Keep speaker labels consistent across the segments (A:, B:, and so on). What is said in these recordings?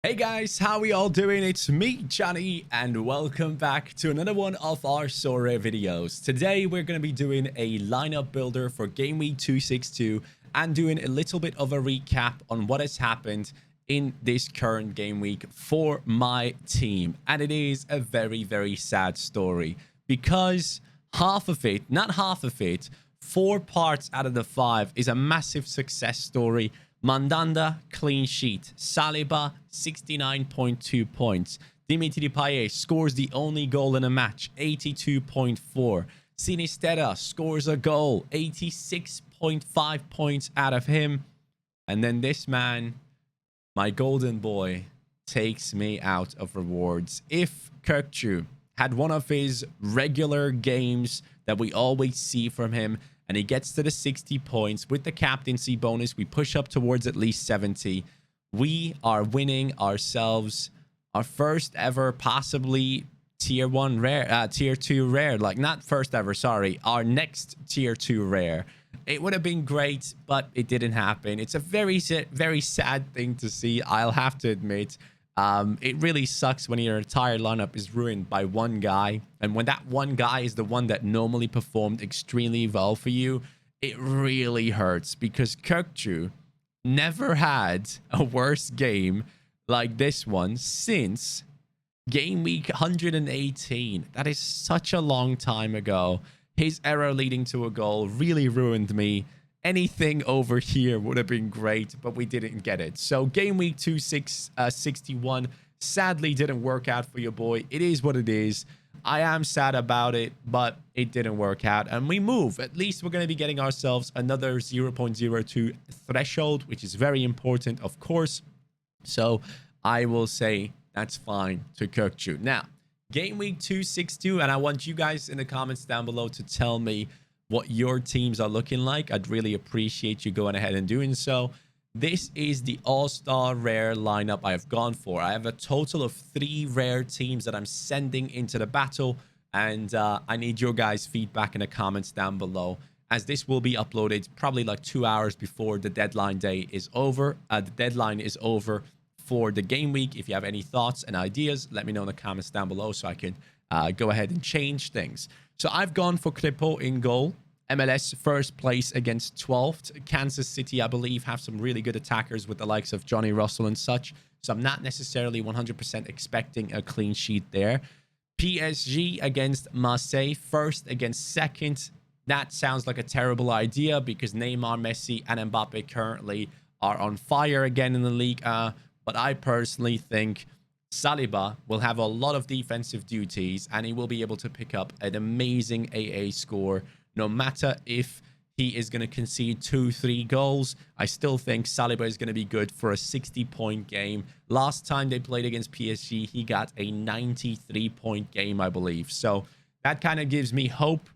A: Hey guys, how we all doing? It's me, Johnny, and welcome back to another one of our Sorare videos. Today, we're going to be doing a lineup builder for Game Week 262 and doing a little bit of a recap on what has happened in this current game week for my team. And it is a very, very sad story because half of it, not half of it, 4 parts out of the 5 is a massive success story. Mandanda, clean sheet. Saliba, 69.2 points. Dimitri Payet scores the only goal in a match, 82.4. Sinisterra scores a goal, 86.5 points out of him. And then this man, my golden boy, takes me out of rewards. If Kirkju had one of his regular games that we always see from him, and he gets to the 60 points with the captaincy bonus, we push up towards at least 70. We are winning ourselves our first ever, possibly tier 1 rare, tier 2 rare. Like, not first ever, sorry, our next tier 2 rare. It would have been great, but it didn't happen. It's a very sad thing to see, I'll have to admit. It really sucks when your entire lineup is ruined by one guy. And when that one guy is the one that normally performed extremely well for you, it really hurts because Kirkju never had a worse game like this one since game week 118. That is such a long time ago. His error leading to a goal really ruined me. Anything over here would have been great, but we didn't get it. So game week 261 sadly didn't work out for your boy. It is what it is. I am sad about it, but it didn't work out. And we move. At least we're going to be getting ourselves another 0.02 threshold, which is very important, of course. So I will say that's fine to Kirkju. Now, game week 262, and I want you guys in the comments down below to tell me what your teams are looking like. I'd really appreciate you going ahead and doing so. This is the all-star rare lineup I have gone for. I have a total of 3 rare teams that I'm sending into the battle, and I need your guys' feedback in the comments down below, as this will be uploaded probably like 2 hours before the deadline day is over. The deadline is over for the game week. If you have any thoughts and ideas, let me know in the comments down below so I can go ahead and change things. So I've gone for Klippo in goal. MLS first place against 12th. Kansas City, I believe, have some really good attackers with the likes of Johnny Russell and such. So I'm not necessarily 100% expecting a clean sheet there. PSG against Marseille, first against second. That sounds like a terrible idea because Neymar, Messi, and Mbappe currently are on fire again in the league. But I personally think Saliba will have a lot of defensive duties and he will be able to pick up an amazing AA score. No matter if he is going to concede 2-3 goals, I still think Saliba is going to be good for a 60-point game. Last time they played against PSG, he got a 93-point game, I believe. So that kind of gives me hope.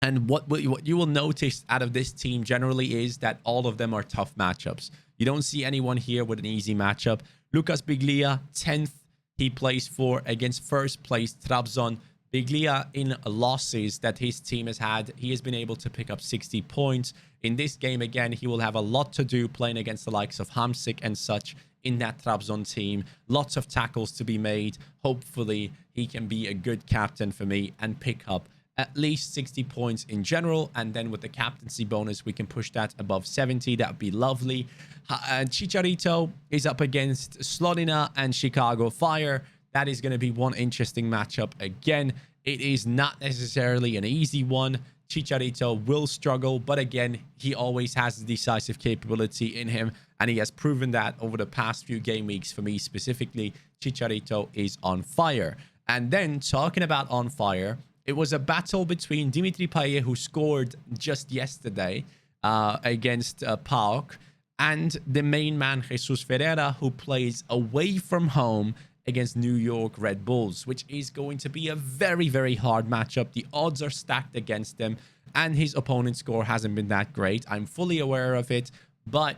A: And what you will notice out of this team generally is that all of them are tough matchups. You don't see anyone here with an easy matchup. Lucas Biglia, 10th. He plays for against first place Trabzon. Biglia, in losses that his team has had, he has been able to pick up 60 points. In this game, again, he will have a lot to do playing against the likes of Hamsik and such in that Trabzon team. Lots of tackles to be made. Hopefully, he can be a good captain for me and pick up at least 60 points in general. And then with the captaincy bonus, we can push that above 70. That would be lovely. Chicharito is up against Slonina and Chicago Fire. That is going to be one interesting matchup. Again, it is not necessarily an easy one. Chicharito will struggle, but again, he always has the decisive capability in him, and he has proven that over the past few game weeks. For me specifically, Chicharito is on fire. And then, talking about on fire, it was a battle between Dimitri Payet, who scored just yesterday against PAOK, and the main man, Jesus Ferreira, who plays away from home against New York Red Bulls, which is going to be a very, very hard matchup. The odds are stacked against him, and his opponent's score hasn't been that great. I'm fully aware of it, but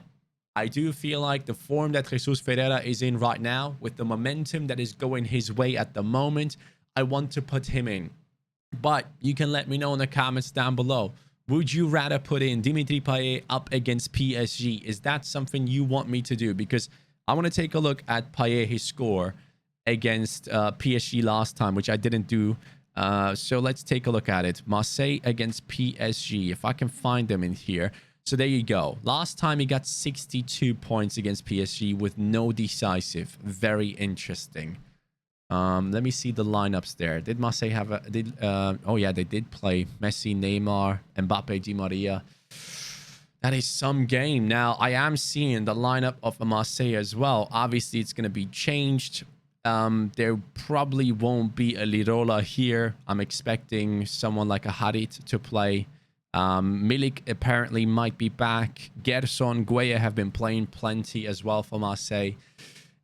A: I do feel like the form that Jesus Ferreira is in right now, with the momentum that is going his way at the moment, I want to put him in. But you can let me know in the comments down below. Would you rather put in Dimitri Payet up against PSG? Is that something you want me to do? Because I want to take a look at Payet, his score against PSG last time, which I didn't do. So let's take a look at it. Marseille against PSG. If I can find them in here. So there you go. Last time he got 62 points against PSG with no decisive. Very interesting. Let me see the lineups there. Did Marseille have a... oh, yeah, they did play Messi, Neymar, Mbappe, Di Maria. That is some game. Now, I am seeing the lineup of Marseille as well. Obviously, it's going to be changed. There probably won't be a Lirola here. I'm expecting someone like a Harit to play. Milik apparently might be back. Gerson, Gueye have been playing plenty as well for Marseille.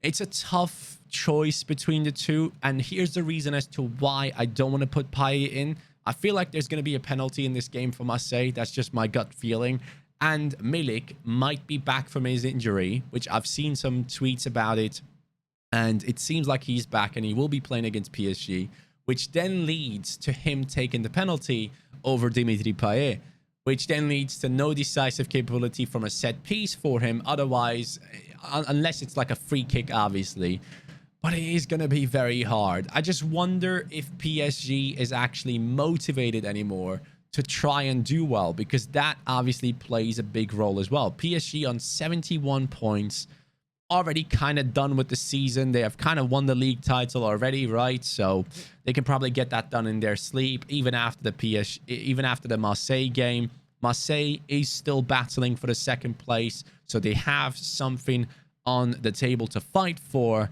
A: It's a tough choice between the two, and here's the reason as to why I don't want to put Payet in. I feel like there's going to be a penalty in this game for Marseille. That's just my gut feeling. And Milik might be back from his injury, which I've seen some tweets about it, and it seems like he's back and he will be playing against PSG, which then leads to him taking the penalty over Dimitri Payet, which then leads to no decisive capability from a set piece for him. Otherwise, unless it's like a free kick, obviously. But it is going to be very hard. I just wonder if PSG is actually motivated anymore to try and do well, because that obviously plays a big role as well. PSG on 71 points, already kind of done with the season. They have kind of won the league title already, right? So they can probably get that done in their sleep, even after the Marseille game. Marseille is still battling for the second place, so they have something on the table to fight for.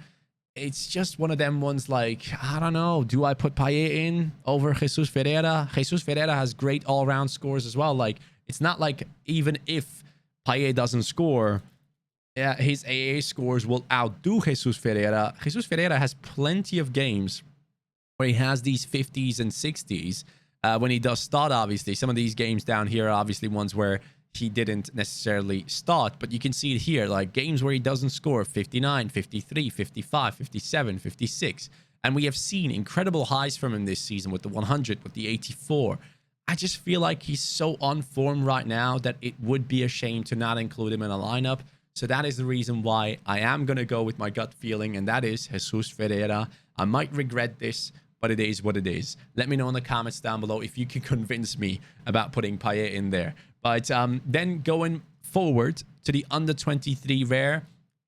A: It's just one of them ones like, I don't know, do I put Payet in over Jesus Ferreira? Jesus Ferreira has great all-round scores as well. Like, it's not like even if Payet doesn't score, his AA scores will outdo Jesus Ferreira. Jesus Ferreira has plenty of games where he has these 50s and 60s when he does start, obviously. Some of these games down here are obviously ones where he didn't necessarily start, but you can see it here, like games where he doesn't score, 59, 53, 55, 57, 56. And we have seen incredible highs from him this season with the 100, with the 84. I just feel like he's so on form right now that it would be a shame to not include him in a lineup. So that is the reason why I am going to go with my gut feeling, and that is Jesus Ferreira. I might regret this, but it is what it is. Let me know in the comments down below if you can convince me about putting Payet in there. But then going forward to the under-23 rare,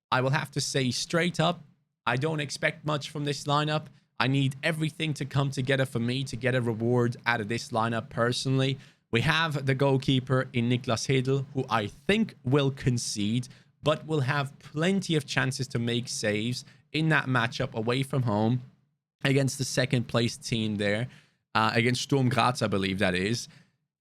A: I will have to say straight up, I don't expect much from this lineup. I need everything to come together for me to get a reward out of this lineup personally. We have the goalkeeper in Niklas Hedl, who I think will concede, but will have plenty of chances to make saves in that matchup away from home against the second-place team there, against Sturm Graz, I believe that is.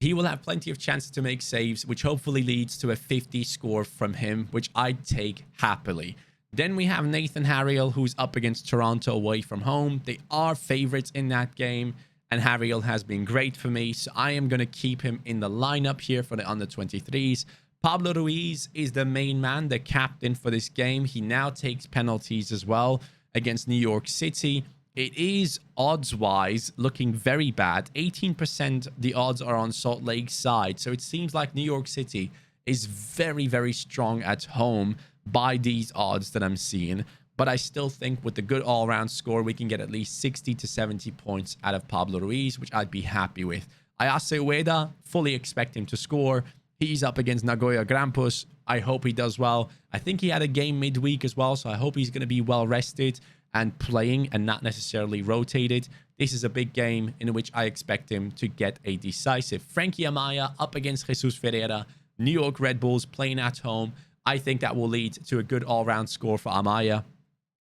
A: He will have plenty of chances to make saves, which hopefully leads to a 50 score from him, which I'd take happily. Then we have Nathan Harriel, who's up against Toronto away from home. They are favorites in that game, and Harriel has been great for me, so I am going to keep him in the lineup here for the under-23s. Pablo Ruiz is the main man, the captain for this game. He now takes penalties as well against New York City. It is odds-wise looking very bad. 18% the odds are on Salt Lake's side. So it seems like New York City is very, very strong at home by these odds that I'm seeing. But I still think with the good all-around score, we can get at least 60 to 70 points out of Pablo Ruiz, which I'd be happy with. Ayase Ueda, fully expect him to score. He's up against Nagoya Grampus. I hope he does well. I think he had a game midweek as well, so I hope he's going to be well rested and playing and not necessarily rotated. This is a big game in which I expect him to get a decisive. Frankie Amaya up against Jesus Ferreira. New York Red Bulls playing at home. I think that will lead to a good all-round score for Amaya.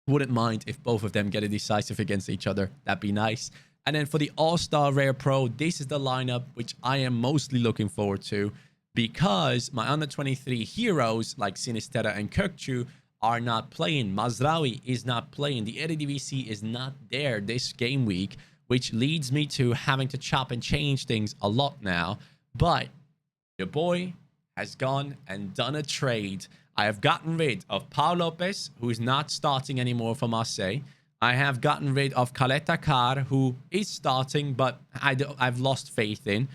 A: Wouldn't mind if both of them get a decisive against each other. That'd be nice. And then for the All-Star Rare Pro, this is the lineup which I am mostly looking forward to, because my under-23 heroes like Sinistera and Kökçü are not playing. Mazraoui is not playing. The Eredivisie is not there this game week, which leads me to having to chop and change things a lot now. But your boy has gone and done a trade. I have gotten rid of Pau Lopez, who is not starting anymore for Marseille. I have gotten rid of Caleta Car, who is starting, but I've lost faith in.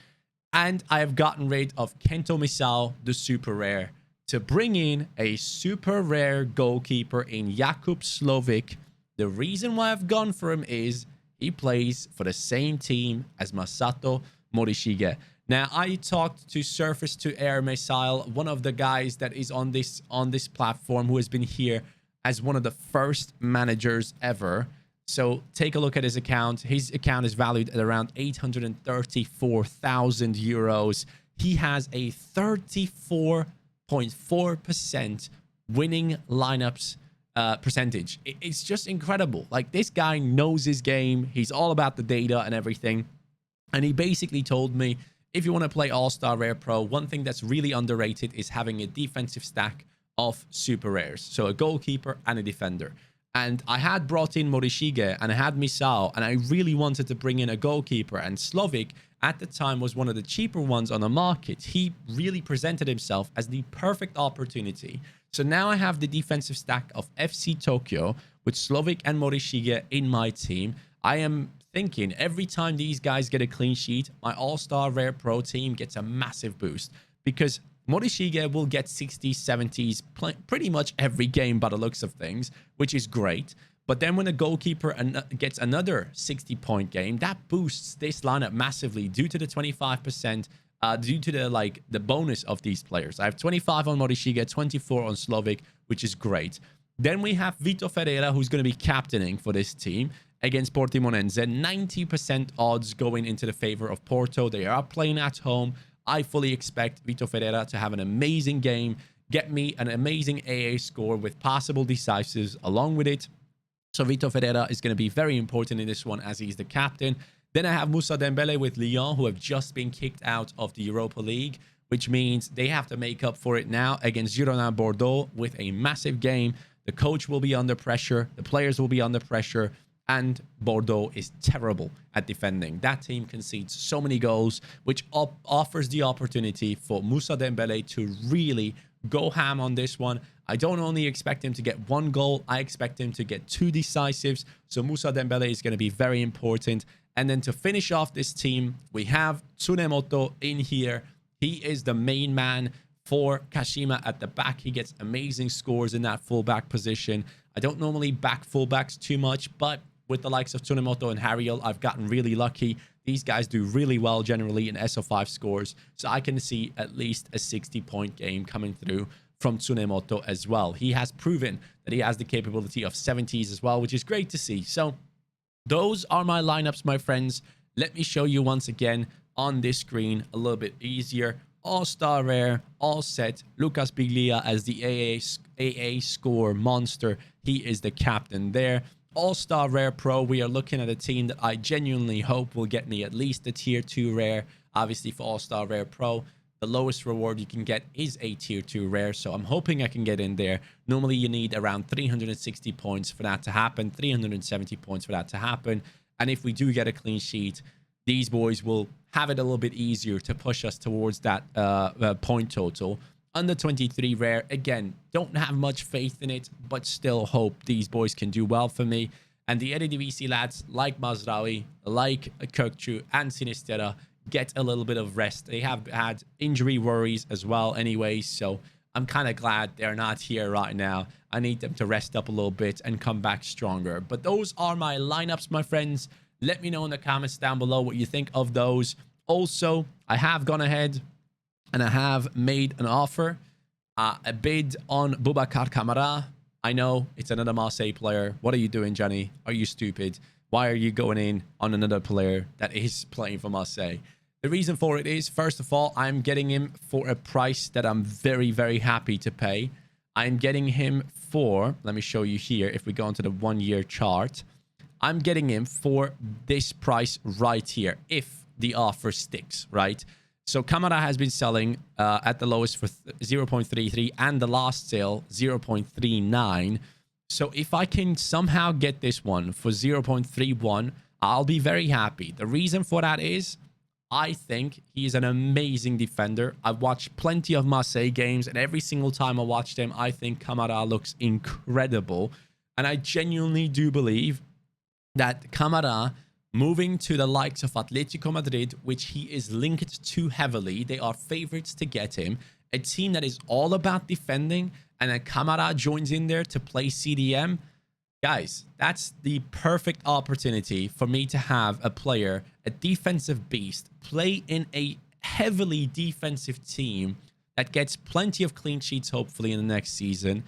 A: And I have gotten rid of Kento Misao, the super rare, to bring in a super rare goalkeeper in Jakub Slovic. The reason why I've gone for him is he plays for the same team as Masato Morishige. Now, I talked to Surface to Air Missile, one of the guys that is on this platform, who has been here as one of the first managers ever. So take a look at his account. His account is valued at around 834,000 euros. He has a 34.4% winning lineups percentage. It's just incredible. Like, this guy knows his game. He's all about the data and everything. And he basically told me, if you want to play All-Star Rare Pro, one thing that's really underrated is having a defensive stack of super rares. So a goalkeeper and a defender. And I had brought in Morishige and I had Misao, and I really wanted to bring in a goalkeeper. And Slovic at the time was one of the cheaper ones on the market. He really presented himself as the perfect opportunity. So now I have the defensive stack of FC Tokyo with Slovic and Morishige in my team. I am thinking every time these guys get a clean sheet, my All-Star Rare Pro team gets a massive boost, because Morishige will get 60s, 70s pretty much every game by the looks of things, which is great. But then when a goalkeeper gets another 60-point game, that boosts this lineup massively due to the 25%, due to the bonus of these players. I have 25 on Morishige, 24 on Slovic, which is great. Then we have Vito Ferreira, who's going to be captaining for this team against Portimonense. 90% odds going into the favor of Porto. They are playing at home. I fully expect Vito Ferreira to have an amazing game, get me an amazing AA score with possible decisives along with it. So Vito Ferreira is going to be very important in this one as he's the captain. Then I have Moussa Dembele with Lyon, who have just been kicked out of the Europa League, which means they have to make up for it now against Girona Bordeaux with a massive game. The coach will be under pressure. The players will be under pressure. And Bordeaux is terrible at defending. That team concedes so many goals, which offers the opportunity for Moussa Dembele to really go ham on this one. I don't only expect him to get one goal. I expect him to get 2 decisives. So Moussa Dembele is going to be very important. And then to finish off this team, we have Tsunemoto in here. He is the main man for Kashima at the back. He gets amazing scores in that fullback position. I don't normally back fullbacks too much, but with the likes of Tsunemoto and Hariel, I've gotten really lucky. These guys do really well generally in SO5 scores, so I can see at least a 60-point game coming through from Tsunemoto as well. He has proven that he has the capability of 70s as well, which is great to see. So those are my lineups, my friends. Let me show you once again on this screen a little bit easier. All-Star Rare, all set. Lucas Biglia as the AA score monster. He is the captain there. All-Star Rare Pro, we are looking at a team that I genuinely hope will get me at least a Tier 2 Rare. Obviously, for All-Star Rare Pro, the lowest reward you can get is a Tier 2 Rare, so I'm hoping I can get in there. Normally, you need around 360 points for that to happen, 370 points for that to happen. And if we do get a clean sheet, these boys will have it a little bit easier to push us towards that point total. Under 23 Rare, again, don't have much faith in it, but still hope these boys can do well for me. And the Eredivisie lads, like Mazraoui, like Kökçü and Sinistera, get a little bit of rest. They have had injury worries as well anyway, so I'm kind of glad they're not here right now. I need them to rest up a little bit and come back stronger. But those are my lineups, my friends. Let me know in the comments down below what you think of those. Also, I have gone ahead and I have made an offer, a bid on Boubacar Kamara. I know it's another Marseille player. What are you doing, Johnny? Are you stupid? Why are you going in on another player that is playing for Marseille? The reason for it is, first of all, I'm getting him for a price that I'm very, very happy to pay. I'm getting him for, let me show you here, if we go into the 1-year chart, I'm getting him for this price right here, if the offer sticks, right? So Kamara has been selling at the lowest for 0.33 and the last sale 0.39. So if I can somehow get this one for 0.31, I'll be very happy. The reason for that is I think he's an amazing defender. I've watched plenty of Marseille games, and every single time I watched him, I think Kamara looks incredible. And I genuinely do believe that Kamara moving to the likes of Atletico Madrid, which he is linked to heavily, they are favorites to get him, a team that is all about defending, and then Kamara joins in there to play CDM, guys, that's the perfect opportunity for me to have a player, a defensive beast, play in a heavily defensive team that gets plenty of clean sheets, hopefully, in the next season,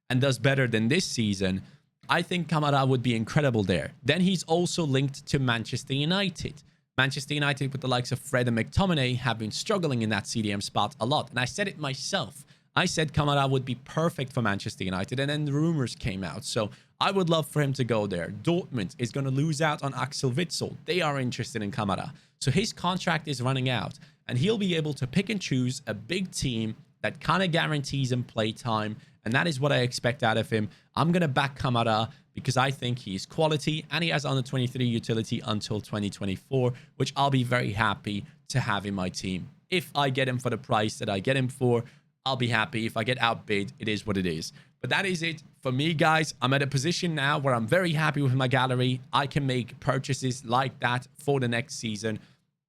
A: and does better than this season. I think Kamara would be incredible there. Then he's also linked to Manchester United. Manchester United, with the likes of Fred and McTominay, have been struggling in that CDM spot a lot. And I said it myself. I said Kamara would be perfect for Manchester United, and then the rumors came out. So I would love for him to go there. Dortmund is going to lose out on Axel Witsel. They are interested in Kamara. So his contract is running out, and he'll be able to pick and choose a big team that kind of guarantees him play time. And that is what I expect out of him. I'm going to back Kamara because I think he's quality, and he has under 23 utility until 2024, which I'll be very happy to have in my team. If I get him for the price that I get him for, I'll be happy. If I get outbid, it is what it is. But that is it for me, guys. I'm at a position now where I'm very happy with my gallery. I can make purchases like that for the next season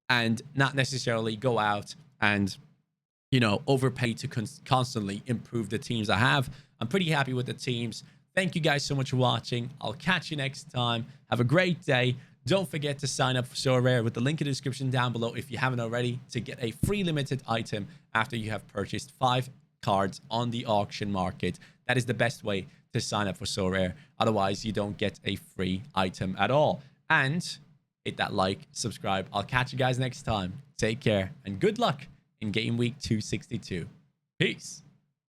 A: and not necessarily go out and, you know, overpay to constantly improve the teams I have. I'm pretty happy with the teams. Thank you guys so much for watching. I'll catch you next time. Have a great day. Don't forget to sign up for Sorare with the link in the description down below if you haven't already, to get a free limited item after you have purchased 5 cards on the auction market. That is the best way to sign up for Sorare. Otherwise, you don't get a free item at all. And hit that like, subscribe. I'll catch you guys next time. Take care and good luck in Game Week 262. Peace.